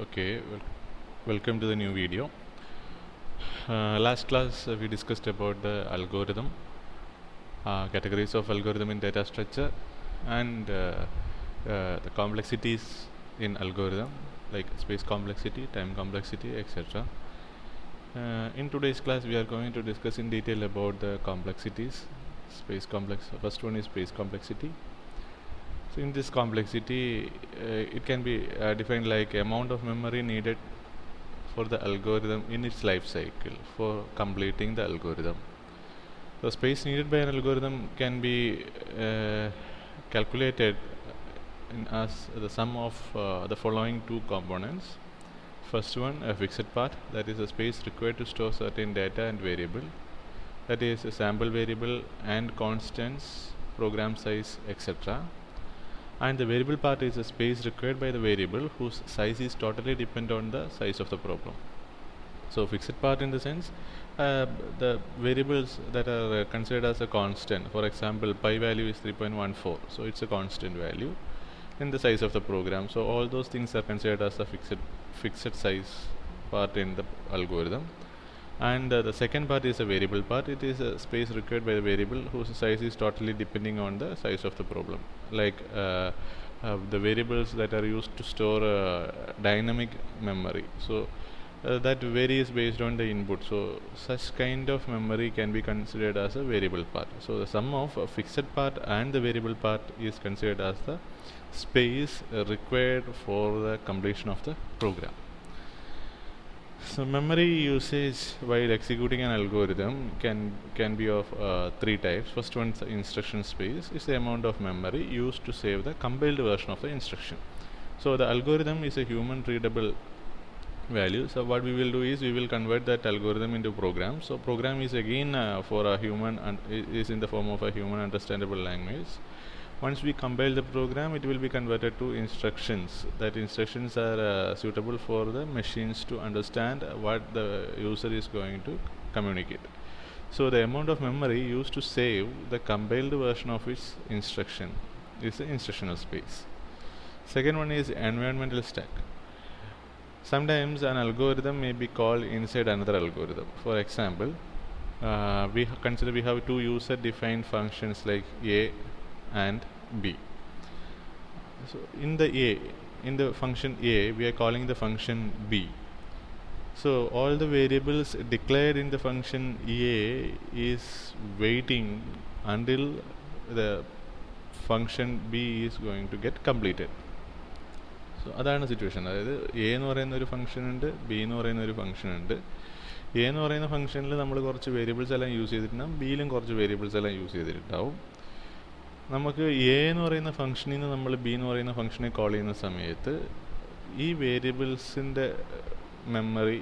Okay, welcome to the new video. Last class we discussed about the algorithm, categories of algorithm in data structure, and the complexities in algorithm like space complexity, time complexity, etc. In today's class we are going to discuss in detail about the complexities. First one is space complexity. So in this complexity, it can be defined like amount of memory needed for the algorithm in its life cycle for completing the algorithm. The space needed by an algorithm can be calculated as the sum of the following two components. First one, a fixed part, that is the space required to store certain data and variable, that is a sample variable and constants, program size, etc. And the variable part is the space required by the variable whose size is totally dependent on the size of the problem. So fixed part in the sense the variables that are considered as a constant, for example pi value is 3.14, so it's a constant value in the size of the program. So all those things are considered as a fixed size part in the algorithm. And the second part is a variable part. It is a space required by the variable whose size is totally depending on the size of the problem, like the variables that are used to store dynamic memory. So that varies based on the input. So such kind of memory can be considered as a variable part. So the sum of a fixed part and the variable part is considered as the space required for the completion of the program. So memory usage while executing an algorithm can be of three types. First one, instruction space, is the amount of memory used to save the compiled version of the instruction. So the algorithm is a human readable value. So what we will do is we will convert that algorithm into program. So program is again for a human and is in the form of a human understandable language. Once we compile the program, it will be converted to instructions. That instructions are suitable for the machines to understand what the user is going to communicate. So the amount of memory used to save the compiled version of its instruction is the instructional space. Second one is environmental stack. Sometimes an algorithm may be called inside another algorithm. For example, we have two user-defined functions like A and B. So in the function A, we are calling the function B. So all the variables declared in the function A is waiting until the function B is going to get completed. So അതാണ് situation. അതായത് A എന്ന് പറയുന്ന ഒരു function ഉണ്ട്, B എന്ന് പറയുന്ന ഒരു function ഉണ്ട്. എ എന്ന് പറയുന്ന ഫംഗ്ഷനിൽ നമ്മൾ കുറച്ച് വേരിയബിൾസ് എല്ലാം യൂസ് ചെയ്തിട്ടുണ്ടാവും, ബിയിലും കുറച്ച് വേരിയബിൾസ് എല്ലാം യൂസ് ചെയ്തിട്ടുണ്ടാവും. നമുക്ക് എ എന്ന് പറയുന്ന ഫംഗ്ഷനിൽ നിന്ന് നമ്മൾ ബി എന്ന് പറയുന്ന ഫംഗ്ഷനെ കോൾ ചെയ്യുന്ന സമയത്ത് ഈ വേരിയബിൾസിൻ്റെ മെമ്മറി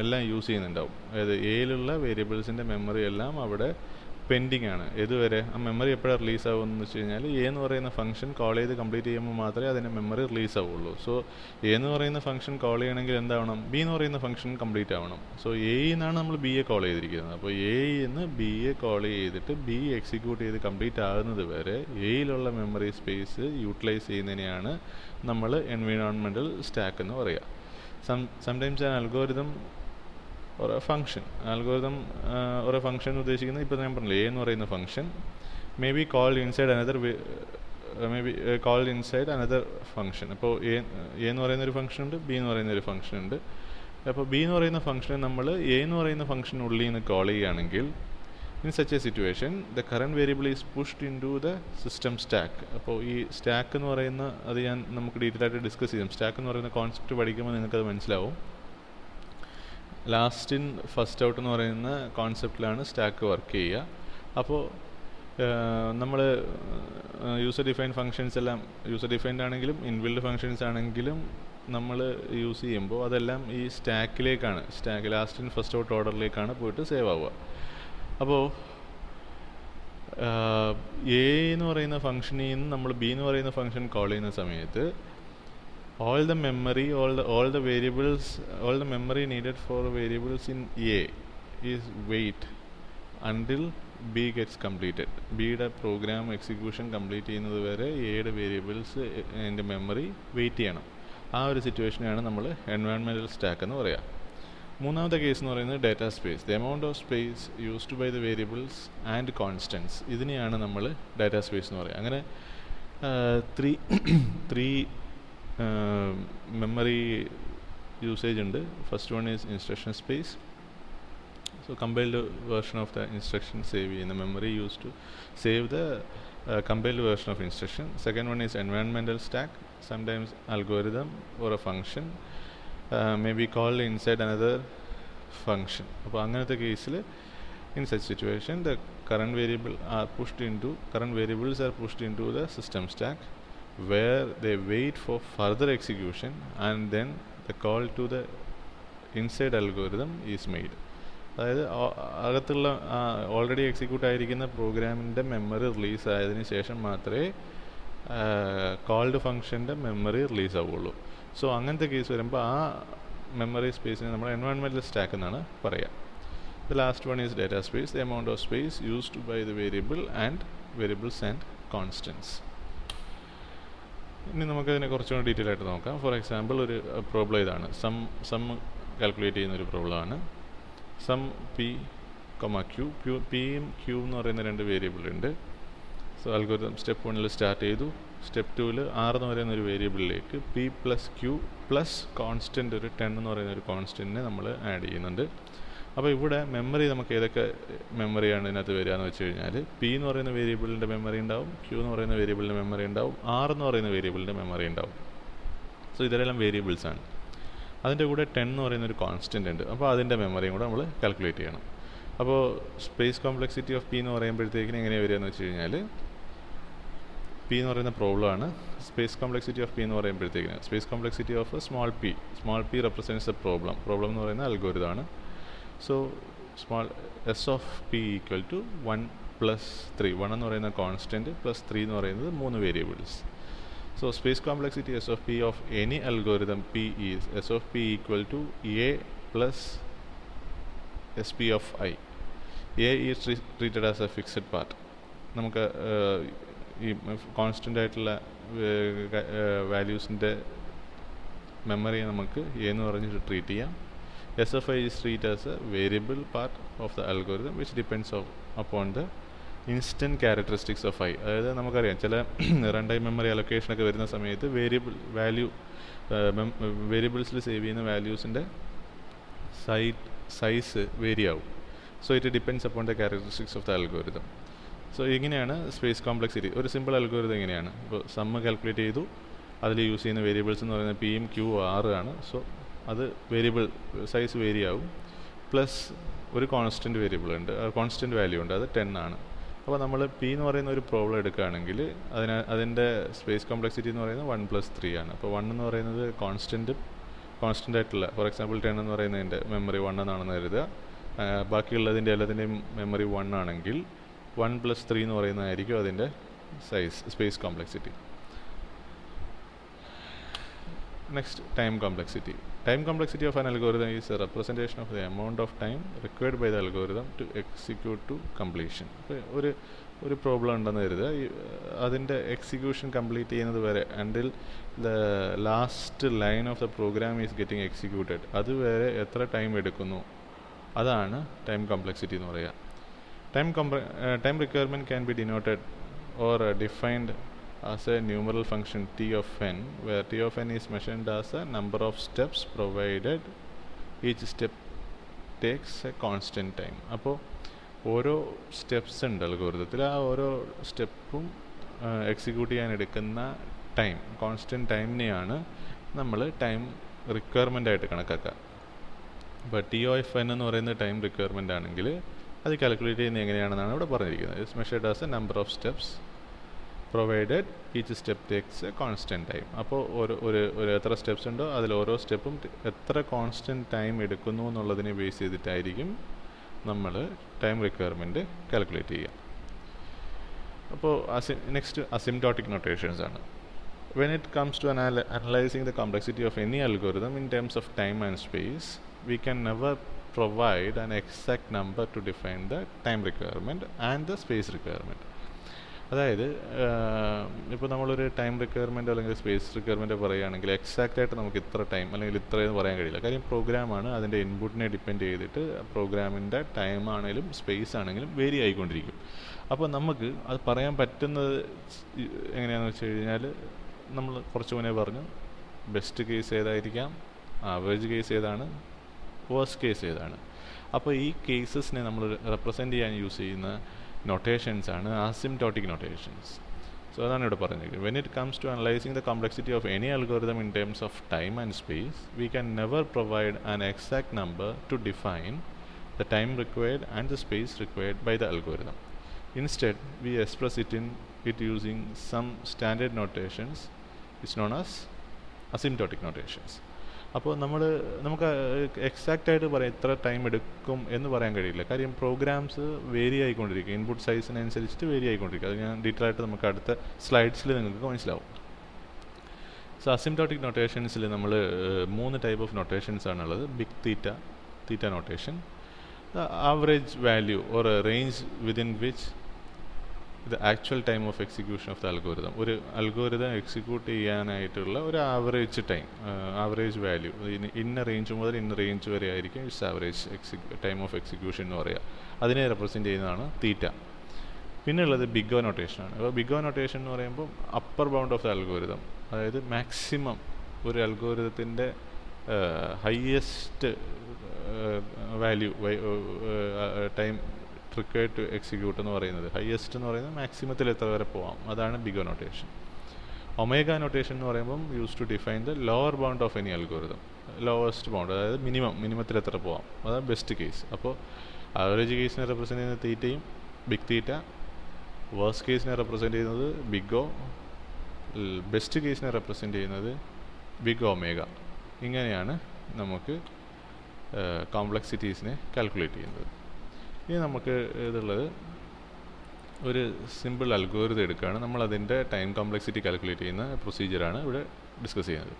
എല്ലാം യൂസ് ചെയ്യുന്നുണ്ടാവും. അതായത് എയിലുള്ള വേരിയബിൾസിൻ്റെ മെമ്മറി എല്ലാം അവിടെ പെൻഡിങ് ആണ്. ഇതുവരെ ആ മെമ്മറി എപ്പോഴാണ് റിലീസ് ആവുമെന്ന് വെച്ച് കഴിഞ്ഞാൽ എ എന്ന് പറയുന്ന ഫംഗ്ഷൻ കോൾ ചെയ്ത് കംപ്ലീറ്റ് ചെയ്യുമ്പോൾ മാത്രമേ അതിൻ്റെ മെമ്മറി റിലീസ് ആവുള്ളൂ. സോ എ എന്ന് പറയുന്ന ഫംഗ്ഷൻ കോൾ ചെയ്യണമെങ്കിൽ എന്താവണം, ബി എന്ന് പറയുന്ന ഫംഗ്ഷൻ കംപ്ലീറ്റ് ആവണം. സോ എയിൽ നിന്നാണ് നമ്മൾ ബി എ കോൾ ചെയ്തിരിക്കുന്നത്. അപ്പോൾ എയിൽ നിന്ന് ബി എ കോൾ ചെയ്തിട്ട് ബി എക്സിക്യൂട്ട് ചെയ്ത് കംപ്ലീറ്റ് ആകുന്നത് വരെ എയിലുള്ള മെമ്മറി സ്പേസ് യൂട്ടിലൈസ് ചെയ്യുന്നതിനെയാണ് നമ്മൾ എൻവയോൺമെൻറ്റൽ സ്റ്റാക്ക് എന്ന് പറയുക. Sometimes an algorithm or a function algorithm or a function ഉദ്ദേശിക്കുന്നത് ഇപ്പോൾ ഞാൻ പറഞ്ഞില്ലേ, എ എന്ന് പറയുന്ന function may be called inside another function. അപ്പോൾ എ എന്ന് പറയുന്ന ഒരു ഫംഗ്ഷൻ ഉണ്ട്, ബി എന്ന് പറയുന്ന ഒരു ഫംഗ്ഷൻ ഉണ്ട്. അപ്പോൾ ബി എന്ന് പറയുന്ന ഫംഗ്ഷനെ നമ്മൾ എ എന്ന് പറയുന്ന ഫംഗ്ഷനുള്ളിൽ നിന്ന് കോൾ ചെയ്യുകയാണെങ്കിൽ in such a situation the current variable is pushed into the system stack. അപ്പോൾ ഈ സ്റ്റാക്ക് എന്ന് പറയുന്ന അത് നമുക്ക് ഡീറ്റെയിൽ ആയിട്ട് ഡിസ്കസ് ചെയ്യാം. സ്റ്റാക്ക് എന്ന് പറയുന്ന കോൺസെപ്റ്റ് പഠിക്കുമ്പോൾ നിങ്ങൾക്കത് മനസ്സിലാവും. ലാസ്റ്റ് ഇൻ ഫസ്റ്റ് ഔട്ട് എന്ന് പറയുന്ന കോൺസെപ്റ്റിലാണ് സ്റ്റാക്ക് വർക്ക് ചെയ്യുക. അപ്പോൾ നമ്മൾ യൂസർ ഡിഫൈൻഡ് ഫങ്ഷൻസ് എല്ലാം യൂസർ ഡിഫൈൻഡ് ആണെങ്കിലും ഇൻബിൽഡ് ഫങ്ഷൻസ് ആണെങ്കിലും നമ്മൾ യൂസ് ചെയ്യുമ്പോൾ അതെല്ലാം ഈ സ്റ്റാക്കിലേക്കാണ്, ലാസ്റ്റ് ഇൻ ഫസ്റ്റ് ഔട്ട് ഓർഡറിലേക്കാണ് പോയിട്ട് സേവ് ആവുക. അപ്പോൾ എ എന്ന് പറയുന്ന ഫംഗ്ഷനിൽ നിന്ന് നമ്മൾ ബി എന്ന് പറയുന്ന ഫംഗ്ഷൻ കോൾ ചെയ്യുന്ന സമയത്ത് all the memory needed for variables in A is wait until B gets completed. ബിയുടെ പ്രോഗ്രാം എക്സിക്യൂഷൻ കംപ്ലീറ്റ് ചെയ്യുന്നത് വരെ എയുടെ വേരിയബിൾസ് എൻ്റെ മെമ്മറി വെയിറ്റ് ചെയ്യണം. ആ ഒരു സിറ്റുവേഷനെയാണ് നമ്മൾ എൻവയോൺമെൻറ്റൽ സ്റ്റാക്ക് എന്ന് പറയുക. മൂന്നാമത്തെ കേസ് എന്ന് പറയുന്നത് data space. The amount of space used by the variables and constants, ഇതിനെയാണ് നമ്മൾ ഡാറ്റ സ്പേസ് എന്ന് പറയുക. അങ്ങനെ ത്രീ മെമ്മറി യൂസേജ് ഉണ്ട്. First one is instruction space. So compiled version of the instruction save in the memory used to save the compiled version of instruction. Second one is environmental stack. Sometimes algorithm or a function may be called inside another function. അപ്പോൾ അങ്ങനത്തെ കേസിൽ in such situation the current variables are pushed into the system stack where they wait for further execution and then the call to the inside algorithm is made. അതായത് അകത്തുള്ള already execute ആയിരിക്കുന്ന പ്രോഗ്രാമിൻ്റെ memory release ആയതിനു ശേഷം മാത്രമേ called ഫംഗ്ഷൻ്റെ memory release ആവുള്ളൂ. So അങ്ങനത്തെ കേസ് വരുമ്പോൾ ആ മെമ്മറി സ്പേസിനെ നമ്മൾ എൻവയോൺമെൻറ്റൽ സ്റ്റാക്ക് എന്നാണ് പറയുക. The last one is data space. The amount of space used by the variables and constants. ഇനി നമുക്കതിനെ കുറച്ചുകൂടി ഡീറ്റെയിൽ ആയിട്ട് നോക്കാം. ഫോർ എക്സാമ്പിൾ ഒരു പ്രോബ്ലം ഇതാണ്. സം കാൽക്കുലേറ്റ് ചെയ്യുന്ന ഒരു പ്രോബ്ലമാണ്. Sum P Q. പിയും ക്യൂ എന്ന് പറയുന്ന രണ്ട് വേരിയബിൾ ഉണ്ട്. സോ അൽഗോരിതം സ്റ്റെപ്പ് 1 സ്റ്റാർട്ട് ചെയ്തു. സ്റ്റെപ്പ് 2 6 എന്ന് പറയുന്ന ഒരു വേരിയബിളിലേക്ക് P plus Q plus constant ഒരു 10 എന്ന് പറയുന്ന ഒരു കോൺസ്റ്റൻറ്റിനെ നമ്മൾ ആഡ് ചെയ്യുന്നുണ്ട്. അപ്പോൾ ഇവിടെ മെമ്മറി നമുക്ക് ഏതൊക്കെ മെമ്മറിയാണ് ഇതിനകത്ത് വരിക എന്ന് വെച്ച് കഴിഞ്ഞാൽ പി എന്ന് പറയുന്ന വേരിയബിളിൻ്റെ മെമ്മറി ഉണ്ടാവും, ക്യൂ എന്ന് പറയുന്ന വേരിയബിളിൻ്റെ മെമ്മറി ഉണ്ടാവും, എന്ന് പറയുന്ന വേരിയബിളിൻ്റെ മെമ്മറി ഉണ്ടാവും. സോ ഇതെല്ലാം വേരിയബിൾസാണ്. അതിൻ്റെ കൂടെ 10 എന്ന് പറയുന്ന ഒരു കോൺസ്റ്റൻ്റ് ഉണ്ട്. അപ്പോൾ അതിൻ്റെ മെമ്മറിയും കൂടെ നമ്മൾ കാൽക്കുലേറ്റ് ചെയ്യണം. അപ്പോൾ സ്പേസ് കോംപ്ലക്സിറ്റി ഓഫ് പി എന്ന് പറയുമ്പോഴത്തേക്കിന് എങ്ങനെയാണ് വരിക എന്ന് വെച്ച് കഴിഞ്ഞാൽ പി എന്ന് പറയുന്ന പ്രോബ്ലമാണ്. സ്പേസ് കോംപ്ലക്സിറ്റി ഓഫ് പി എന്ന് പറയുമ്പോഴത്തേക്കിന് space complexity of small P represents a problem എന്ന് പറയുന്ന അൽഗോരിതമാണ്. So S of P equal to 1 + 3. 1 എന്ന് പറയുന്ന കോൺസ്റ്റൻറ്റ് പ്ലസ് 3 എന്ന് പറയുന്നത് 3 variables. So space complexity S of P of any algorithm P is S of P equal to A plus SP of I. A is treated as a fixed part. നമുക്ക് ഈ constant ആയിട്ടുള്ള വാല്യൂസിൻ്റെ മെമ്മറിയെ നമുക്ക് A എന്ന് പറഞ്ഞിട്ട് treat ചെയ്യാം. S F I is treated as a variable part of the algorithm which depends upon the instant characteristics of I. അതായത് നമുക്കറിയാം ചില റൺ ടൈം മെമ്മറി അലൊക്കേഷനൊക്കെ വരുന്ന സമയത്ത് വേരിയബിൾസിൽ സേവ് ചെയ്യുന്ന വാല്യൂസിൻ്റെ സൈസ് വേരി ആവും. So it depends upon the characteristics of the algorithm. So ഇങ്ങനെയാണ് space complexity. ഒരു simple algorithm ഇങ്ങനെയാണ്. ഇപ്പോൾ സമ്മ് കാൽക്കുലേറ്റ് ചെയ്തു, അതിൽ യൂസ് ചെയ്യുന്ന വേരിയബിൾസ് എന്ന് പറയുന്നത് പിയും ക്യൂ 6 ആണ്. സോ അത് വേരിയബിൾ സൈസ് വേരി ആവും. പ്ലസ് ഒരു കോൺസ്റ്റൻറ്റ് വേരിയബിൾ ഉണ്ട്, കോൺസ്റ്റൻറ്റ് വാല്യൂ ഉണ്ട്, അത് 10 ആണ്. അപ്പോൾ നമ്മൾ പി എന്ന് പറയുന്ന ഒരു പ്രോബ്ലം എടുക്കുകയാണെങ്കിൽ അതിൻ്റെ സ്പേസ് കോംപ്ലക്സിറ്റി എന്ന് പറയുന്നത് 1 + 3 ആണ്. അപ്പോൾ 1 എന്ന് പറയുന്നത് കോൺസ്റ്റൻ്റ് ആയിട്ടുള്ള, ഫോർ എക്സാമ്പിൾ 10 എന്ന് പറയുന്നതിൻ്റെ മെമ്മറി 1 എന്നാണെന്ന് കരുതുക. ബാക്കിയുള്ളതിൻ്റെ എല്ലാത്തിൻ്റെയും മെമ്മറി 1 ആണെങ്കിൽ 1 + 3 എന്ന് പറയുന്നതായിരിക്കും അതിൻ്റെ space complexity. Next, time complexity. Time complexity of an algorithm is a representation of the amount of time required by the algorithm to execute to completion. ഒരു പ്രോബ്ലം ഉണ്ടെന്ന് കരുതുക, അതിൻ്റെ എക്സിക്യൂഷൻ കംപ്ലീറ്റ് ചെയ്യുന്നത് വരെ until the last line of the program is getting executed, അതുവരെ എത്ര time എടുക്കുന്നു, അതാണ് ടൈം കോംപ്ലക്സിറ്റി എന്ന് പറയുക. Time requirement can be denoted or defined as a numeral function t of n, where t of n is measured as a number of steps provided each step takes a constant time. അപ്പോൾ ഓരോ steps ഉണ്ട് അൽഗോരിതത്തിൽ, ആ ഓരോ സ്റ്റെപ്പും execute ചെയ്യാൻ എടുക്കുന്ന time, constant ടൈമിനെയാണ് നമ്മൾ time requirement ആയിട്ട് കണക്കാക്കുക. ഇപ്പോൾ ടി ഓഫ് എൻ എന്ന് പറയുന്ന ടൈം റിക്വയർമെൻ്റ് ആണെങ്കിൽ അത് കാൽക്കുലേറ്റ് ചെയ്യുന്നത് എങ്ങനെയാണെന്നാണ് ഇവിടെ പറഞ്ഞിരിക്കുന്നത്. It's measured as A number of steps provided each step takes a constant time. അപ്പോൾ ഒരു എത്ര സ്റ്റെപ്സ് ഉണ്ടോ അതിൽ ഓരോ സ്റ്റെപ്പും എത്ര കോൺസ്റ്റൻറ്റ് ടൈം എടുക്കുന്നു എന്നുള്ളതിനെ ബേസ് ചെയ്തിട്ടായിരിക്കും നമ്മൾ ടൈം റിക്വയർമെൻറ്റ് കാൽക്കുലേറ്റ് ചെയ്യുക. അപ്പോൾ നെക്സ്റ്റ് അസിംപ്റ്റോട്ടിക് നൊട്ടേഷൻസ് ആണ്. When it comes to analyzing the complexity of any algorithm in terms of time and space, we can never provide an exact number to define the time requirement and the space requirement. അതായത് ഇപ്പോൾ നമ്മളൊരു time requirement അല്ലെങ്കിൽ space requirement പറയുകയാണെങ്കിൽ എക്സാക്റ്റായിട്ട് നമുക്ക് ഇത്ര time അല്ലെങ്കിൽ ഇത്രയെന്ന് പറയാൻ കഴിയില്ല. കാര്യം പ്രോഗ്രാമാണ്, അതിൻ്റെ ഇൻപുട്ടിനെ ഡിപ്പെൻഡ് ചെയ്തിട്ട് പ്രോഗ്രാമിൻ്റെ ടൈം ആണെങ്കിലും സ്പേസ് ആണെങ്കിലും വേരി ആയിക്കൊണ്ടിരിക്കും. അപ്പോൾ നമുക്ക് അത് പറയാൻ പറ്റുന്നത് എങ്ങനെയാണെന്ന് വെച്ച് കഴിഞ്ഞാൽ, നമ്മൾ കുറച്ച് മുന്നേ പറഞ്ഞു ബെസ്റ്റ് കേസ് ഏതായിരിക്കാം, ആവറേജ് കേസ് ഏതാണ്, വേഴ്സ്റ്റ് കേസ് ഏതാണ്. അപ്പോൾ ഈ കേസസിനെ നമ്മൾ റെപ്രസെൻ്റ് ചെയ്യാൻ യൂസ് ചെയ്യുന്ന notations ആണ് asymptotic notations. So അതാണ് ഇവിടെ പറഞ്ഞിരിക്കുന്നത്. When it comes to analyzing the complexity of any algorithm in terms of time and space, we can never provide an exact number to define the time required and the space required by the algorithm. Instead, we express it using some standard notations. It's known as asymptotic notations. അപ്പോൾ നമുക്ക് എക്സാക്റ്റായിട്ട് പറയാം ഇത്ര time എടുക്കും എന്ന് പറയാൻ കഴിയില്ല. കാര്യം programmes vary ആയിക്കൊണ്ടിരിക്കും, input സൈസിനനുസരിച്ചിട്ട് vary ആയിക്കൊണ്ടിരിക്കും. അത് ഞാൻ ഡീറ്റെയിൽ ആയിട്ട് നമുക്ക് അടുത്ത സ്ലൈഡ്സിൽ നിങ്ങൾക്ക് മനസ്സിലാവും. സോ അസിംപ്റ്റോട്ടിക് നൊട്ടേഷൻസിൽ നമ്മൾ 3 ടൈപ്പ് ഓഫ് നൊട്ടേഷൻസ് ആണുള്ളത്. Big theta notation, average value or range within which the actual time of execution of the algorithm. ഒരു അൽഗോരിതം എക്സിക്യൂട്ട് ചെയ്യാനായിട്ടുള്ള ഒരു ആവറേജ് ടൈം, ആവറേജ് വാല്യൂ, ഇന്ന റേഞ്ച് മുതൽ ഇന്ന റേഞ്ച് വരെ ആയിരിക്കും it's average time of execution എന്ന് പറയുക. അതിനെ റെപ്രസെൻ്റ് ചെയ്യുന്നതാണ് തീറ്റ. പിന്നെ ഉള്ളത് ബിഗ് ഓ നൊട്ടേഷനാണ്. അപ്പോൾ ബിഗ് ഓ നൊട്ടേഷൻ എന്ന് പറയുമ്പോൾ upper bound of the algorithm, അതായത് മാക്സിമം ഒരു അൽഗോരിതത്തിൻ്റെ highest value time required to execute എന്ന് പറയുന്നത്, ഹയ്യസ്റ്റ് എന്ന് പറയുന്നത് മാക്സിമത്തിൽ എത്ര വരെ പോകാം, അതാണ് big O notation. Omega notation എന്ന് പറയുമ്പം use to define the lower bound of any algorithm, lowest bound, അതായത് മിനിമത്തിൽ എത്ര പോകാം, അതാണ് ബെസ്റ്റ് കേസ്. അപ്പോൾ ആവറേജ് കേസിനെ റെപ്രസെൻ്റ് ചെയ്യുന്ന തീറ്റയും ബിഗ് തീറ്റ, വേഴ്സ്റ്റ് കേസിനെ റെപ്രസെൻ്റ് ചെയ്യുന്നത് ബിഗ് ഒ, ബെസ്റ്റ് കേസിനെ റെപ്രസെൻ്റ് ചെയ്യുന്നത് ബിഗ് ഒമേഗ. ഇങ്ങനെയാണ് നമുക്ക് കോംപ്ലക്സിറ്റീസിനെ കാൽക്കുലേറ്റ് ചെയ്യുന്നത്. ഇനി നമുക്ക് ഇതുള്ളത് ഒരു സിമ്പിൾ അൽഗോരിതം എടുക്കുകയാണ്. നമ്മളതിൻ്റെ ടൈം കോംപ്ലക്സിറ്റി കാൽക്കുലേറ്റ് ചെയ്യുന്ന പ്രൊസീജിയറാണ് ഇവിടെ ഡിസ്കസ് ചെയ്യുന്നത്.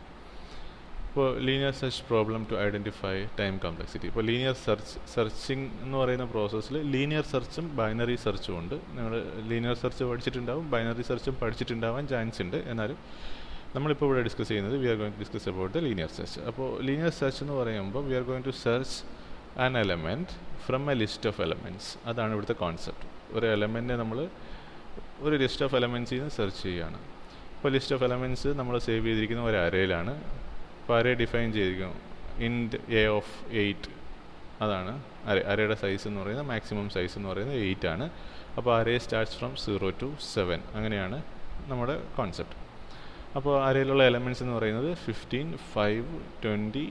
ഇപ്പോൾ linear search problem to identify time complexity. ഇപ്പോൾ ലീനിയർ സെർച്ചിങ് എന്ന് പറയുന്ന പ്രോസസ്സിൽ ലീനിയർ സെർച്ചും ബൈനറി സെർച്ചും ഉണ്ട്. നിങ്ങൾ ലീനിയർ സെർച്ച് പഠിച്ചിട്ടുണ്ടാവും, ബൈനറി സെർച്ചും പഠിച്ചിട്ടുണ്ടാവാൻ ചാൻസ് ഉണ്ട്. എന്നാലും നമ്മളിപ്പോൾ ഇവിടെ ഡിസ്കസ് ചെയ്യുന്നത് we are going to discuss about the linear search. അപ്പോൾ ലീനിയർ സെർച്ച് എന്ന് പറയുമ്പോൾ we are going to search an element from a list of elements. അതാണ് ഇവിടുത്തെ കോൺസെപ്റ്റ്. ഒരു എലമെൻറ്റിനെ നമ്മൾ ഒരു ലിസ്റ്റ് ഓഫ് എലമെൻറ്റ്സിൽ നിന്ന് സെർച്ച് ചെയ്യുകയാണ്. ഇപ്പോൾ ലിസ്റ്റ് ഓഫ് എലമെൻറ്റ്സ് നമ്മൾ സേവ് ചെയ്തിരിക്കുന്ന ഒരു അറേയിലാണ്. അപ്പോൾ അറേ ഡിഫൈൻ ചെയ്തിരിക്കും ഇൻറ്റ് എ ഓഫ് 8, അതാണ് അറേയുടെ സൈസ് എന്ന് പറയുന്നത്. മാക്സിമം സൈസ് എന്ന് പറയുന്നത് 8 ആണ്. അപ്പോൾ അറേ സ്റ്റാർട്ട്സ് ഫ്രം 0 to 7, അങ്ങനെയാണ് നമ്മുടെ കോൺസെപ്റ്റ്. അപ്പോൾ അറേയിലുള്ള എലമെൻറ്റ്സ് എന്ന് പറയുന്നത് 15, 5, 20,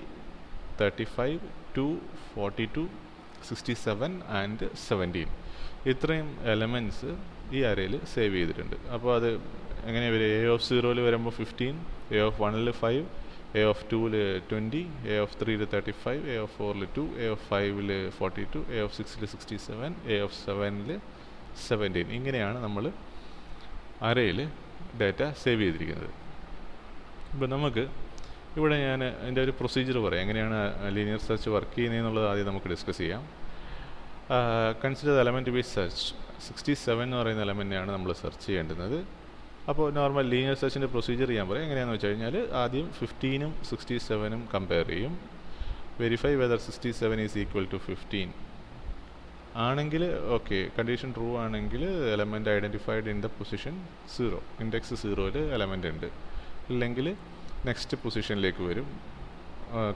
35, 2, 42, 67 ആൻഡ് 17. ഇത്രയും എലമെൻറ്റ്സ് ഈ അറേയിൽ സേവ് ചെയ്തിട്ടുണ്ട്. അപ്പോൾ അത് എങ്ങനെയാണ് വരിക? എ ഓഫ് 0 വരുമ്പോൾ 15, A of 1 5, A of 2 20, A of 3 35, A of 4 2, A of 5 42, A of 6 67, A of 7 17. ഇങ്ങനെയാണ് നമ്മൾ അറേയിൽ ഡാറ്റ സേവ് ചെയ്തിരിക്കുന്നത്. ഇപ്പോൾ നമുക്ക് ഇവിടെ ഞാൻ അതിൻ്റെ ഒരു പ്രൊസീജിയർ പറയാം, എങ്ങനെയാണ് ലീനിയർ സെർച്ച് വർക്ക് ചെയ്യുന്നതെന്നുള്ളത് ആദ്യം നമുക്ക് ഡിസ്കസ് ചെയ്യാം. Consider the element B search. 67 എന്ന് പറയുന്ന എലമെൻറ്റിനെയാണ് നമ്മൾ സെർച്ച് ചെയ്യേണ്ടുന്നത്. അപ്പോൾ നോർമൽ ലീനിയർ സെർച്ചിൻ്റെ പ്രൊസീജിയർ ചെയ്യാൻ പറയാം. എങ്ങനെയാണെന്ന് വെച്ച് കഴിഞ്ഞാൽ ആദ്യം 15ഉം 67ഉം കമ്പയർ ചെയ്യും. Verify whether 67 is equal to 15 ആണെങ്കിൽ ഓക്കെ, കണ്ടീഷൻ ട്രൂ ആണെങ്കിൽ element identified in the position 0, index 0ൽ എലമെൻ്റ് ഉണ്ട്. ഇല്ലെങ്കിൽ നെക്സ്റ്റ് പൊസിഷനിലേക്ക് വരും,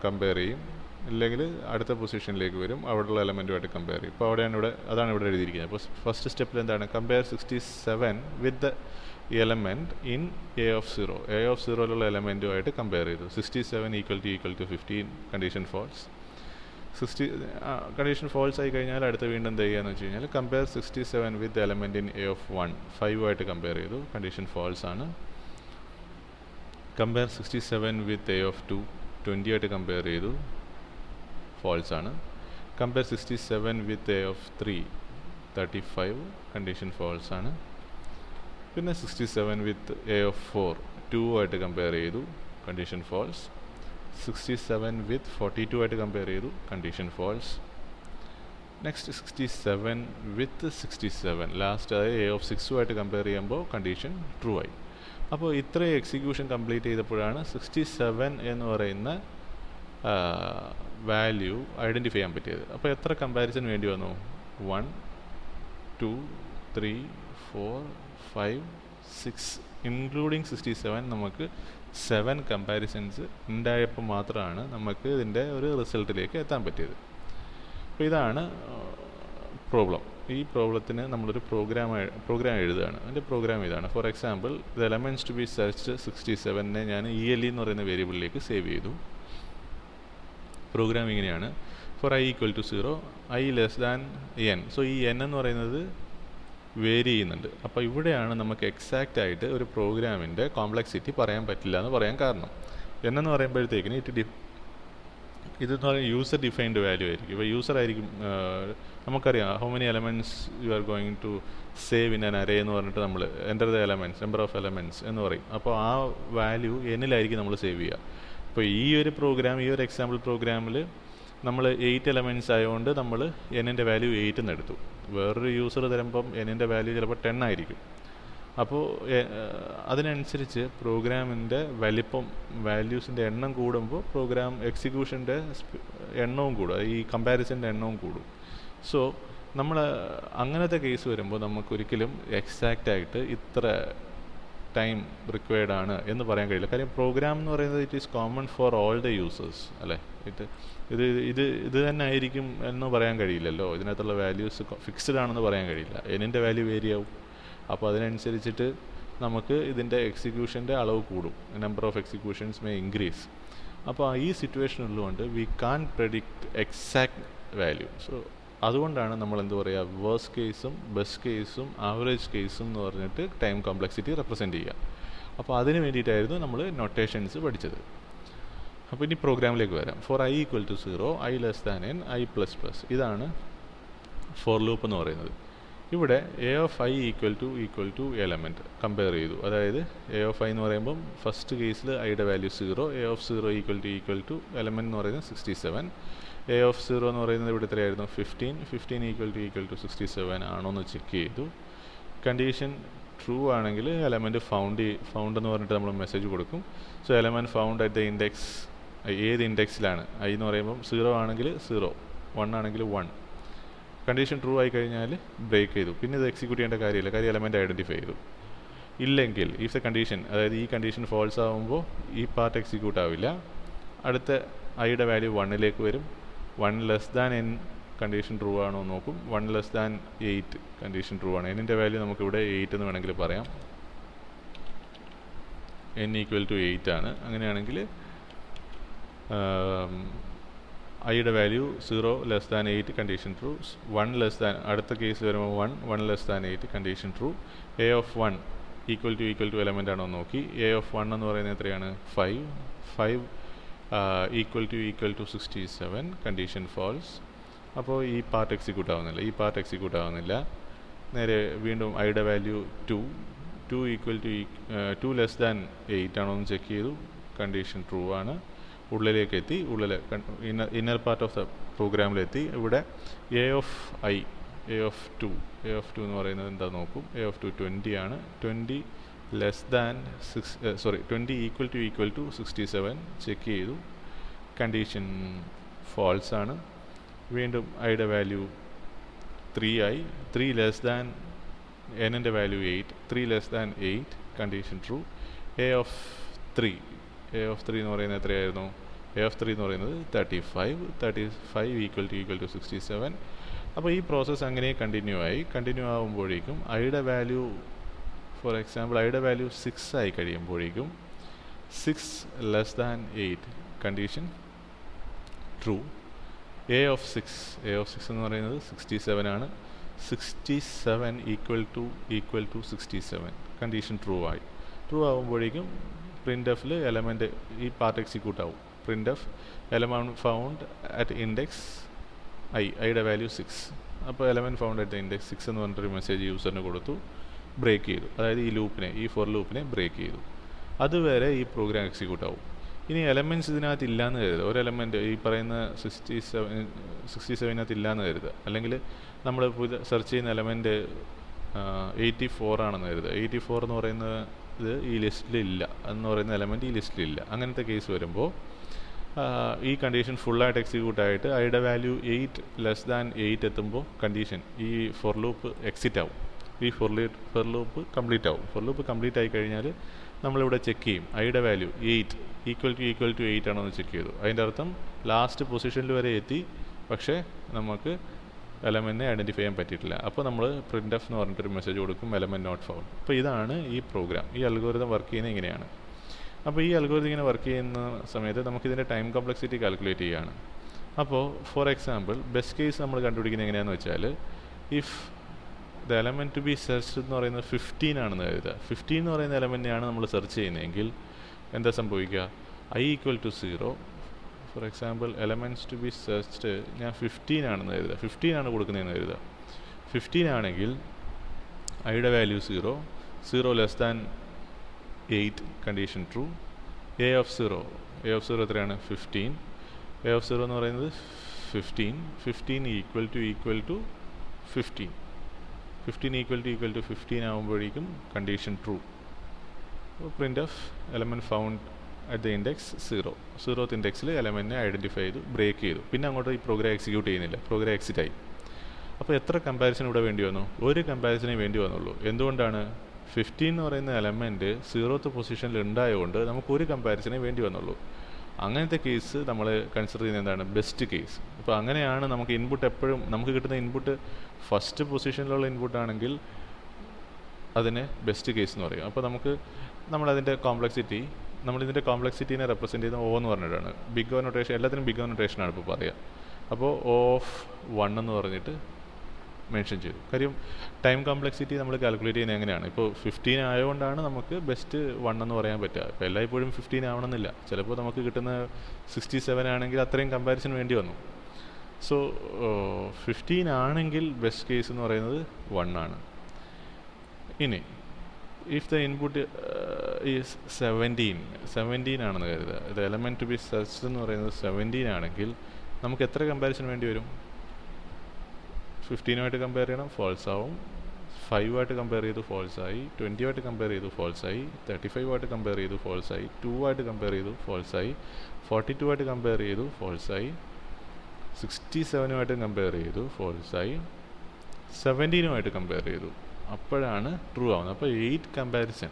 കമ്പയർ ചെയ്യും. ഇല്ലെങ്കിൽ അടുത്ത പൊസിഷനിലേക്ക് വരും, അവിടെയുള്ള എലമെൻറ്റുമായിട്ട് കമ്പയർ ചെയ്യും. ഇപ്പോൾ അതാണ് ഇവിടെ എഴുതിയിരിക്കുന്നത്. അപ്പോൾ ഫസ്റ്റ് സ്റ്റെപ്പിൽ എന്താണ്? Compare 67 with the element in A of 0. A of 0ലുള്ള എലമെൻറ്റുമായിട്ട് കമ്പയർ ചെയ്തു. 67 equal to 15, condition false. Condition false ആയി കഴിഞ്ഞാൽ അടുത്ത വീണ്ടും എന്ത് ചെയ്യുകയെന്ന് വെച്ച് കഴിഞ്ഞാൽ compare 67 with element in A of 1. 5ആയിട്ട് കമ്പയർ ചെയ്തു, കണ്ടീഷൻ ഫോൾസ് ആണ്. കമ്പയർ 67 വിത്ത് എ ഓഫ് 2, 20 ആയിട്ട് കമ്പയർ ചെയ്തു, ഫോൾസ് ആണ്. Compare 67 with A of 3, 35, condition false ആണ്. പിന്നെ 67 വിത്ത് എ ഓഫ് 4, 2 ആയിട്ട് കമ്പയർ ചെയ്തു, കണ്ടീഷൻ ഫോൾസ്. 67 വിത്ത് 42 ആയിട്ട് കമ്പയർ ചെയ്തു, കണ്ടീഷൻ ഫോൾസ്. നെക്സ്റ്റ് 67 വിത്ത് 67 ലാസ്റ്റ് അതായത് എ ഓഫ് 6ഉമായിട്ട് കമ്പയർ ചെയ്യുമ്പോൾ കണ്ടീഷൻ ട്രൂ ആയി. അപ്പോൾ ഇത്രയും എക്സിക്യൂഷൻ കംപ്ലീറ്റ് ചെയ്തപ്പോഴാണ് 67 എന്ന് പറയുന്ന വാല്യൂ ഐഡൻറ്റിഫൈ ചെയ്യാൻ പറ്റിയത്. അപ്പോൾ എത്ര കമ്പാരിസൺ വേണ്ടി വന്നു? 1 2 3 4 5 6 ഇൻക്ലൂഡിങ് 67 നമുക്ക് 7 കമ്പാരിസൺസ് ഉണ്ടായപ്പോൾ മാത്രമാണ് നമുക്ക് ഇതിൻ്റെ ഒരു റിസൾട്ടിലേക്ക് എത്താൻ പറ്റിയത്. അപ്പോൾ ഇതാണ് പ്രോബ്ലം. ഈ പ്രോബ്ലത്തിന് നമ്മളൊരു പ്രോഗ്രാം എഴുതുകയാണ്. അതിൻ്റെ പ്രോഗ്രാം ഇതാണ്. For example the elements to be searched 67നെ ഞാൻ ELE എന്ന് പറയുന്ന വേരിയബിളിലേക്ക് സേവ് ചെയ്തു. പ്രോഗ്രാം ഇങ്ങനെയാണ്. For i equal to 0 i less than n. So ഈ n എന്ന് പറയുന്നത് വേരി ചെയ്യുന്നുണ്ട്. അപ്പോൾ ഇവിടെയാണ് നമുക്ക് എക്സാക്റ്റ് ആയിട്ട് ഒരു പ്രോഗ്രാമിൻ്റെ കോംപ്ലക്സിറ്റി പറയാൻ പറ്റില്ല എന്ന് പറയാൻ കാരണം. n എന്ന് പറയുമ്പോഴത്തേക്കിന് ഇതെന്ന് പറയുന്നത് യൂസർ ഡിഫൈൻഡ് വാല്യൂ ആയിരിക്കും. ഇപ്പോൾ യൂസർ ആയിരിക്കും, നമുക്കറിയാം how many elements you are going to save in an array എന്ന് പറഞ്ഞിട്ട് നമ്മൾ enter the elements, number of elements എന്ന് പറയും. അപ്പോൾ ആ വാല്യൂ എന്നിലായിരിക്കും നമ്മൾ സേവ് ചെയ്യുക. അപ്പോൾ ഈ ഒരു പ്രോഗ്രാം, ഈ ഒരു എക്സാമ്പിൾ പ്രോഗ്രാമിൽ നമ്മൾ 8 എലമെൻറ്റ്സ് ആയതുകൊണ്ട് നമ്മൾ എന്നിൻ്റെ വാല്യൂ 8 എന്ന് എടുത്തു. വേറൊരു യൂസർ തരുമ്പം എന്നിൻ്റെ വാല്യൂ ചിലപ്പോൾ 10 ആയിരിക്കും. അപ്പോൾ അതിനനുസരിച്ച് പ്രോഗ്രാമിൻ്റെ വലിപ്പം, വാല്യൂസിൻ്റെ എണ്ണം കൂടുമ്പോൾ പ്രോഗ്രാം എക്സിക്യൂഷൻ്റെ എണ്ണവും കൂടും, ഈ കമ്പാരിസൻ്റെ എണ്ണവും കൂടും. സോ നമ്മൾ അങ്ങനത്തെ കേസ് വരുമ്പോൾ നമുക്കൊരിക്കലും എക്സാക്റ്റായിട്ട് ഇത്ര ടൈം റിക്വയർഡ് ആണ് എന്ന് പറയാൻ കഴിയില്ല. കാര്യം പ്രോഗ്രാം എന്ന് പറയുന്നത് it is common for all the users അല്ലേ. ഇത് തന്നെ ആയിരിക്കും എന്ന് പറയാൻ കഴിയില്ലല്ലോ. ഇതിനകത്തുള്ള വാല്യൂസ് ഫിക്സ്ഡ് ആണെന്ന് പറയാൻ കഴിയില്ല. എന്നിൻ്റെ വാല്യൂ വേരി ആവും. അപ്പോൾ അതിനനുസരിച്ചിട്ട് നമുക്ക് ഇതിൻ്റെ എക്സിക്യൂഷൻ്റെ അളവ് കൂടും. Number of executions may increase. അപ്പോൾ ഈ സിറ്റുവേഷൻ ഉള്ളതുകൊണ്ട് we can predict exact value. So അതുകൊണ്ടാണ് നമ്മൾ എന്ത് പറയുക, വേഴ്സ്റ്റ് കേസും ബെസ്റ്റ് കേസും ആവറേജ് കേസും എന്ന് പറഞ്ഞിട്ട് ടൈം കോംപ്ലക്സിറ്റി റെപ്രസെൻറ്റ് ചെയ്യുക. അപ്പോൾ അതിന് വേണ്ടിയിട്ടായിരുന്നു നമ്മൾ നൊട്ടേഷൻസ് പഠിച്ചത്. അപ്പോൾ ഇനി പ്രോഗ്രാമിലേക്ക് വരാം. For i equal to 0 i less than n i plus plus, ഇതാണ് ഫോർ ലൂപ്പ് എന്ന് പറയുന്നത്. ഇവിടെ a of i equal to element compare ചെയ്തു. അതായത് എ ഓഫ് ഐ എന്ന് പറയുമ്പം ഫസ്റ്റ് കേസിൽ ഐയുടെ value 0, A of 0 equal to element എന്ന് പറയുന്നത് 67, എ ഓഫ് 0 എന്ന് പറയുന്നത് ഇവിടെ എത്രയായിരുന്നു 15 ഈക്വൽ ടു 67 ആണോ എന്ന് ചെക്ക് ചെയ്തു. കണ്ടീഷൻ ട്രൂ ആണെങ്കിൽ എലമെൻറ്റ് ഫൗണ്ട് എന്ന് പറഞ്ഞിട്ട് നമ്മൾ മെസ്സേജ് കൊടുക്കും. So element found at the index, ഏത് ഇൻഡെക്സിലാണ്, ഐ എന്ന് പറയുമ്പം 0 ആണെങ്കിൽ 0, 1 ആണെങ്കിൽ 1. കണ്ടീഷൻ ട്രൂ ആയി കഴിഞ്ഞാൽ ബ്രേക്ക് ചെയ്തു. പിന്നെ ഇത് എക്സിക്യൂട്ട് ചെയ്യേണ്ട കാര്യമില്ല, കാര്യം എലമെൻറ്റ് ഐഡൻറ്റിഫൈ ചെയ്തു. ഇല്ലെങ്കിൽ ഇഫ് ദ കണ്ടീഷൻ, അതായത് ഈ കണ്ടീഷൻ ഫോൾസ് ആകുമ്പോൾ ഈ പാർട്ട് എക്സിക്യൂട്ട് ആവില്ല. അടുത്ത ഐയുടെ വാല്യൂ 1ലേക്ക് വരും. 1 less than n condition true ആണോ നോക്കും. 1 ലെസ് ദാൻ 8 കണ്ടീഷൻ ട്രൂ ആണ്. എന്നിൻ്റെ വാല്യൂ നമുക്കിവിടെ 8 എന്ന് വേണമെങ്കിൽ പറയാം. n ഈക്വൽ ടു 8 ആണ്. അങ്ങനെയാണെങ്കിൽ ഐയുടെ value 0 less than 8 condition true. 1 less than, അടുത്ത കേസ് വരുമ്പോൾ 1 less than 8 condition true. A of 1 equal to element ആണോ നോക്കി. എ ഓഫ് 1 എന്ന് പറയുന്നത് എത്രയാണ് 5 ഈക്വൽ ടു 67 കണ്ടീഷൻ ഫോൾസ്. അപ്പോൾ ഈ പാർട്ട് എക്സിക്യൂട്ട് ആവുന്നില്ല. നേരെ വീണ്ടും ഐയുടെ value 2 equal to 2 less than 8 ആണോ എന്ന് ചെക്ക് ചെയ്തു. കണ്ടീഷൻ ട്രൂ ആണ്. ഉള്ളിലേക്ക് എത്തി, ഇന്നർ പാർട്ട് ഓഫ് ദ പ്രോഗ്രാമിലെത്തി. ഇവിടെ എ ഓഫ് 2 എന്ന് പറയുന്നത് എന്താ നോക്കും. എ ഓഫ് 2 20 ആണ്. 20 less than 20 equal to 67 check ചെയ്തു. കണ്ടീഷൻ ഫോൾസ് ആണ്. വീണ്ടും ഐയുടെ വാല്യൂ 3 ആയി. 3 ലെസ് ദാൻ എന്നിൻ്റെ value 8, 3 less than 8 condition true. A of 3 എന്ന് പറയുന്നത് എത്രയായിരുന്നു. എ ഓഫ് 3 എന്ന് പറയുന്നത് 35 ഈക്വൽ ടു 67. അപ്പോൾ ഈ പ്രോസസ്സ് അങ്ങനെ കണ്ടിന്യൂ ആകുമ്പോഴേക്കും ഐയുടെ വാല്യൂ, ഫോർ എക്സാമ്പിൾ ഐയുടെ വാല്യൂ 6 ആയി കഴിയുമ്പോഴേക്കും 6 less than 8 condition true. A of 6 എന്ന് പറയുന്നത് 67 ആണ്. 67 ഈക്വൽ ടു 67 കണ്ടീഷൻ ട്രൂ ആകുമ്പോഴേക്കും പ്രിൻ്റ് എഫിൽ എലമെൻറ്റ് ഈ പാർട്ട് എക്സിക്യൂട്ട് ആവും. Print F element found at index ഐയുടെ വാല്യൂ 6. അപ്പോൾ എലമെൻറ്റ് ഫൗണ്ട് അറ്റ് ഇൻഡെക്സ് 6 എന്ന് പറഞ്ഞിട്ടൊരു മെസ്സേജ് യൂസറിന് കൊടുത്തു. ബ്രേക്ക് ചെയ്തു. അതായത് ഈ ഫോർ ലൂപ്പിനെ ബ്രേക്ക് ചെയ്തു. അതുവരെ ഈ പ്രോഗ്രാം എക്സിക്യൂട്ട് ആവും. ഇനി എലമെൻറ്റ്സ് ഇതിനകത്ത് ഇല്ലയെന്ന് കരുതുക, ഒരു എലമെൻറ്റ് ഈ പറയുന്ന 67 ഇല്ലയെന്ന് കരുതുക, അല്ലെങ്കിൽ നമ്മൾ പുതിയ സെർച്ച് ചെയ്യുന്ന എലമെൻറ്റ് 84 ആണെന്ന് കരുതുക. 84 എന്ന് പറയുന്നത് ഇത് ഈ ലിസ്റ്റിലില്ല എന്ന് പറയുന്ന എലമെൻറ്റ് ഈ ലിസ്റ്റിലില്ല. അങ്ങനത്തെ കേസ് വരുമ്പോൾ ഈ കണ്ടീഷൻ ഫുള്ളായിട്ട് എക്സിക്യൂട്ടായിട്ട് ഐയുടെ വാല്യൂ 8 എത്തുമ്പോൾ കണ്ടീഷൻ ഈ ഫോർ ലൂപ്പ് എക്സിറ്റ് ആവും, ഈ ഫോർ ലൂപ്പ് കംപ്ലീറ്റ് ആവും. ഫോർ ലൂപ്പ് കംപ്ലീറ്റ് ആയി കഴിഞ്ഞാൽ നമ്മളിവിടെ ചെക്ക് ചെയ്യും ഐയുടെ വാല്യൂ 8 ഈക്വൽ ടു 8 ആണോ എന്ന് ചെക്ക് ചെയ്തു. അതിൻ്റെ അർത്ഥം ലാസ്റ്റ് പൊസിഷനിൽ വരെ എത്തി, പക്ഷേ നമുക്ക് എലമെൻറ്റിനെ ഐഡൻറ്റിഫൈ ചെയ്യാൻ പറ്റിയിട്ടില്ല. അപ്പോൾ നമ്മൾ പ്രിൻ്റ് എഫ് എന്ന് പറഞ്ഞിട്ടൊരു മെസ്സേജ് കൊടുക്കും, എലമെൻറ്റ് നോട്ട് ഫൗണ്ട്. അപ്പോൾ ഇതാണ് ഈ പ്രോഗ്രാം. ഈ അൽഗോരിതം വർക്ക് ചെയ്യുന്നത് ഇങ്ങനെയാണ്. അപ്പോൾ ഈ അൽഗോരിതം ഇങ്ങനെ വർക്ക് ചെയ്യുന്ന സമയത്ത് നമുക്കിതിൻ്റെ ടൈം കോംപ്ലക്സിറ്റി കാൽക്കുലേറ്റ് ചെയ്യുകയാണ്. അപ്പോൾ ഫോർ എക്സാമ്പിൾ ബെസ്റ്റ് കേസ് നമ്മൾ കണ്ടുപിടിക്കുന്നത് എങ്ങനെയാണെന്ന് വെച്ചാൽ, if the element to be searched എന്ന് പറയുന്നത് 15 ആണെന്ന് കരുതുക. 15 എന്ന് പറയുന്ന എലമെൻറ്റിനെയാണ് നമ്മൾ സെർച്ച് ചെയ്യുന്നതെങ്കിൽ എന്താ സംഭവിക്കുക? I equal to 0. For example elements to be searched ഞാൻ 15 ആണെന്ന് കരുതുക, 15 ആണ് കൊടുക്കുന്നതെന്ന് കരുതുക. 15 ആണെങ്കിൽ ഐയുടെ value 0 less than 8 condition true. A of 0 എത്രയാണ്? 15. എ ഓഫ് 0 എന്ന് പറയുന്നത് 15 ഈക്വൽ ടു 15 ഈക്വൽ ടു 15 ആകുമ്പോഴേക്കും condition true. Print of element found at the index 0th ഇൻഡെക്സിൽ എലമെൻറ്റിനെ ഐഡൻറ്റിഫൈ ചെയ്തു, ബ്രേക്ക് ചെയ്തു. പിന്നെ അങ്ങോട്ട് ഈ പ്രോഗ്രാം എക്സിക്യൂട്ട് ചെയ്യുന്നില്ല, പ്രോഗ്രാം എക്സിറ്റ് ആയി. അപ്പോൾ എത്ര കമ്പാരിസൺ ഇവിടെ വേണ്ടി വന്നു? ഒരു കമ്പാരിസണേ വേണ്ടി വന്നുള്ളൂ. എന്തുകൊണ്ടാണ്? 15 എന്ന് പറയുന്ന എലമെൻറ്റ് 0th പൊസിഷനിൽ ഉണ്ടായതുകൊണ്ട് നമുക്കൊരു കമ്പാരിസണേ വേണ്ടി വന്നുള്ളൂ. അങ്ങനത്തെ കേസ് നമ്മൾ കൺസിഡർ ചെയ്യുന്നത് എന്താണ്? Best case. അപ്പോൾ അങ്ങനെയാണ് നമുക്ക് ഇൻപുട്ട് എപ്പോഴും നമുക്ക് കിട്ടുന്ന ഇൻപുട്ട് ഫസ്റ്റ് പൊസിഷനിലുള്ള ഇൻപുട്ടാണെങ്കിൽ അതിനെ ബെസ്റ്റ് കേസ് എന്ന് പറയും. അപ്പോൾ നമ്മളതിൻ്റെ നമ്മളിതിൻ്റെ കോംപ്ലക്സിറ്റീനെ റെപ്രസെൻറ്റ് ചെയ്യുന്ന O എന്ന് പറഞ്ഞിട്ടാണ്. ബിഗ് O നൊട്ടേഷൻ, എല്ലാത്തിനും ബിഗ് O നൊട്ടേഷനാണ് ഇപ്പോൾ പറയുക. അപ്പോൾ O ഓഫ് 1 എന്ന് പറഞ്ഞിട്ട് മെൻഷൻ ചെയ്തു. കാര്യം ടൈം കോംപ്ലക്സിറ്റി നമ്മൾ കാൽക്കുലേറ്റ് ചെയ്യുന്നത് എങ്ങനെയാണ്? ഇപ്പോൾ 15 ആയതുകൊണ്ടാണ് നമുക്ക് ബെസ്റ്റ് 1 എന്ന് പറയാൻ പറ്റുക. ഇപ്പോൾ എല്ലായ്പ്പോഴും 15 ആവണമെന്നില്ല. ചിലപ്പോൾ നമുക്ക് കിട്ടുന്ന 67 ആണെങ്കിൽ അത്രയും കമ്പാരിസൺ വേണ്ടി വന്നു. സോ 15 ആണെങ്കിൽ ബെസ്റ്റ് കേസ് എന്ന് പറയുന്നത് 1 ആണ്. ഇനി ഇഫ് ദ ഇൻപുട്ട് ഈസ് 17 ആണെന്ന് കരുതുക, ഇത് എലമെൻറ്റ് ടു ബി സെർച്ച്ഡ് എന്ന് പറയുന്നത് 17 ആണെങ്കിൽ നമുക്ക് എത്ര കമ്പാരിസൺ വേണ്ടി വരും? 15 കമ്പയർ ചെയ്യണം, ഫോൾസ് ആവും. 5 കമ്പയർ ചെയ്തു, ഫോൾസ് ആയി. 20 കമ്പയർ ചെയ്തു, ഫോൾസ് ആയി. 35 കമ്പയർ ചെയ്തു, ഫോൾസ് ആയി. 2 കമ്പയർ ചെയ്തു, ഫോൾസ് ആയി. 42 കമ്പയർ ചെയ്തു, ഫോൾസ് ആയി. 67 കമ്പയർ ചെയ്തു, ഫോൾസ് ആയി. 17 കമ്പയർ ചെയ്തു, അപ്പോഴാണ് ട്രൂ ആവുന്നത്. അപ്പോൾ 8 കമ്പാരിസൺ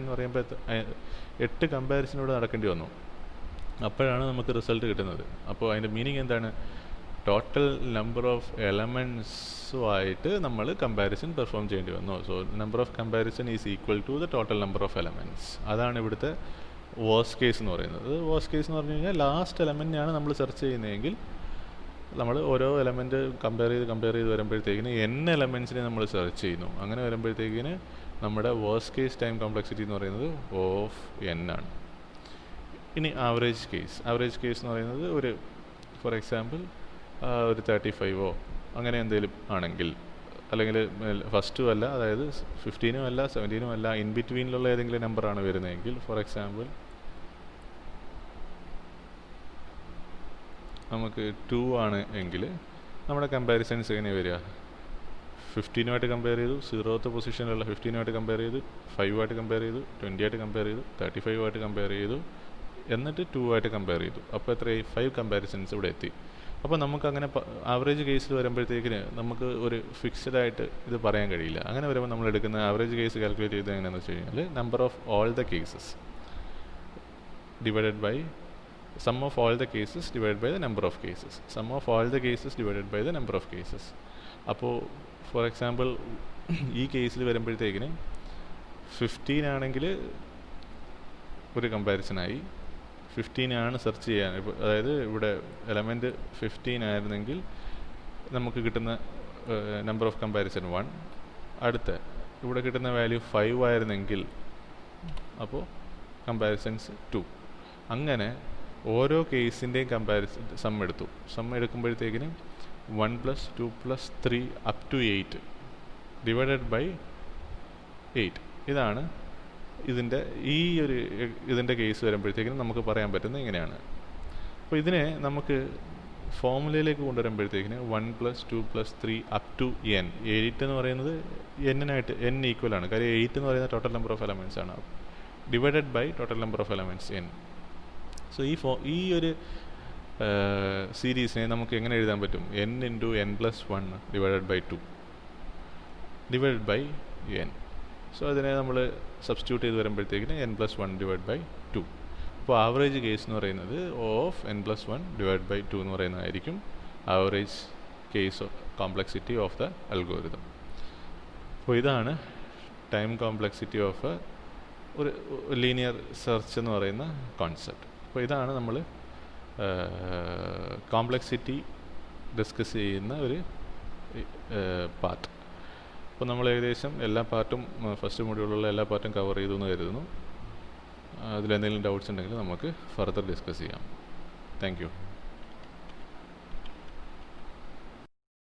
എന്ന് പറയുമ്പോൾ 8 കമ്പാരിസൺ ഇവിടെ നടക്കേണ്ടി വന്നു. അപ്പോഴാണ് നമുക്ക് റിസൾട്ട് കിട്ടുന്നത്. അപ്പോൾ അതിൻ്റെ മീനിങ് എന്താണ്? ടോട്ടൽ നമ്പർ ഓഫ് എലമെൻറ്റ്സുമായിട്ട് നമ്മൾ കമ്പാരിസൺ പെർഫോം ചെയ്യേണ്ടി വന്നു. So number of comparison is equal to the total number of elements. അതാണ് ഇവിടുത്തെ വേഴ്സ്റ്റ് കേസ് എന്ന് പറയുന്നത്. വേഴ്സ്റ്റ് കേസ് എന്ന് പറഞ്ഞു കഴിഞ്ഞാൽ ലാസ്റ്റ് എലമെൻറ്റിനാണ് നമ്മൾ സെർച്ച് ചെയ്യുന്നതെങ്കിൽ നമ്മൾ ഓരോ എലമെൻറ്റ് കമ്പയർ ചെയ്ത് വരുമ്പോഴത്തേക്കിന് n എലമെൻറ്റ്സിനെ നമ്മൾ സെർച്ച് ചെയ്യുന്നു. അങ്ങനെ വരുമ്പോഴത്തേക്കിന് നമ്മുടെ വേഴ്സ്റ്റ് കേസ് ടൈം കോംപ്ലക്സിറ്റി എന്ന് പറയുന്നത് ഓഫ് n ആണ്. ഇനി ആവറേജ് കേസ് എന്ന് പറയുന്നത് ഒരു ഫോർ എക്സാമ്പിൾ ഒരു 35 അങ്ങനെ എന്തെങ്കിലും ആണെങ്കിൽ, അല്ലെങ്കിൽ ഫസ്റ്റും അല്ല, അതായത് 15 അല്ല 17 അല്ല, ഇൻ ബിറ്റ്വീനിലുള്ള ഏതെങ്കിലും നമ്പറാണ് വരുന്നതെങ്കിൽ, ഫോർ എക്സാമ്പിൾ നമുക്ക് 2 ആണ് എങ്കിൽ നമ്മുടെ കമ്പാരിസൺസ് എങ്ങനെ വരിക? 15 കമ്പയർ ചെയ്തു, 0th പൊസിഷനിലുള്ള 15 കമ്പയർ ചെയ്തു, 5 കമ്പയർ ചെയ്തു, 20 കമ്പയർ ചെയ്തു, 35 കമ്പയർ ചെയ്തു, എന്നിട്ട് 2 കമ്പയർ ചെയ്തു. അപ്പോൾ എത്രയായി? 5 കമ്പാരിസൺസ് ഇവിടെ എത്തി. അപ്പോൾ നമുക്കങ്ങനെ ആവറേജ് കേസിൽ വരുമ്പോഴത്തേക്കിന് നമുക്ക് ഒരു ഫിക്സഡ് ആയിട്ട് ഇത് പറയാൻ കഴിയില്ല. അങ്ങനെ വരുമ്പോൾ നമ്മൾ എടുക്കുന്ന ആവറേജ് കേസ് കാൽക്കുലേറ്റ് ചെയ്ത് എങ്ങനെയാണെന്ന് വെച്ച് കഴിഞ്ഞാൽ number of all the cases divided by sum of all the cases divided by the number of cases. Sum of all the cases divided by the number of cases. അപ്പോൾ for example ഈ കേസിൽ വരുമ്പോഴത്തേക്കിന് 15 ആണെങ്കിൽ ഒരു കമ്പാരിസണായി. 15 ആണ് search ചെയ്യാൻ. അതായത് ഇവിടെ element 15 ആയിരുന്നെങ്കിൽ നമുക്ക് കിട്ടുന്ന നമ്പർ ഓഫ് കമ്പാരിസൺ 1. അടുത്ത ഇവിടെ കിട്ടുന്ന വാല്യൂ 5 ആയിരുന്നെങ്കിൽ അപ്പോൾ കമ്പാരിസൺസ് 2. അങ്ങനെ ഓരോ കേസിൻ്റെയും സം എടുക്കുമ്പോഴത്തേക്കിന് 1 + 2 + 3 up to 8 ഡിവൈഡഡ് ബൈ 8. ഇതാണ് ഇതിൻ്റെ കേസ് വരുമ്പോഴത്തേക്കിനും നമുക്ക് പറയാൻ പറ്റുന്നത് ഇങ്ങനെയാണ്. അപ്പോൾ ഇതിനെ നമുക്ക് ഫോർമുലയിലേക്ക് കൊണ്ടുവരുമ്പോഴത്തേക്കിന് 1+2+3 അപ് ടു n. 8 എന്ന് പറയുന്നത് n ഈക്വലാണ്. കാര്യം 8 എന്ന് പറയുന്നത് ടോട്ടൽ നമ്പർ ഓഫ് എലമെൻറ്റ്സ് ആണ്, divided by total number of elements n. So ഈ ഒരു സീരീസിനെ നമുക്ക് എങ്ങനെ എഴുതാൻ പറ്റും? n × n+1 divided by 2 divided by n. So അതിനെ നമ്മൾ സബ്സ്റ്റിറ്റ്യൂട്ട് ചെയ്ത് വരുമ്പോഴത്തേക്കിന് n+1 ഡിവൈഡ് ബൈ 2. അപ്പോൾ ആവറേജ് കേസ് എന്ന് പറയുന്നത് ഓഫ് n+1 ഡിവൈഡ് ബൈ 2 എന്ന് പറയുന്നതായിരിക്കും average case of complexity of the algorithm. അപ്പോൾ ഇതാണ് ടൈം കോംപ്ലക്സിറ്റി ഓഫ് ഒരു ലീനിയർ സെർച്ച് എന്ന് പറയുന്ന കോൺസെപ്റ്റ്. അപ്പോൾ ഇതാണ് നമ്മൾ കോംപ്ലക്സിറ്റി ഡിസ്കസ് ചെയ്യുന്ന ഒരു പാർട്ട്. അപ്പോൾ നമ്മൾ ഏകദേശം എല്ലാ പാർട്ടും ഫസ്റ്റ് മൊഡ്യൂളിലുള്ള എല്ലാ പാർട്ടും കവർ ചെയ്തു എന്ന് കരുതുന്നു. അതിലെന്തെങ്കിലും ഡൗട്ട്സ് ഉണ്ടെങ്കിൽ നമുക്ക് ഫർദർ ഡിസ്കസ് ചെയ്യാം. Thank you.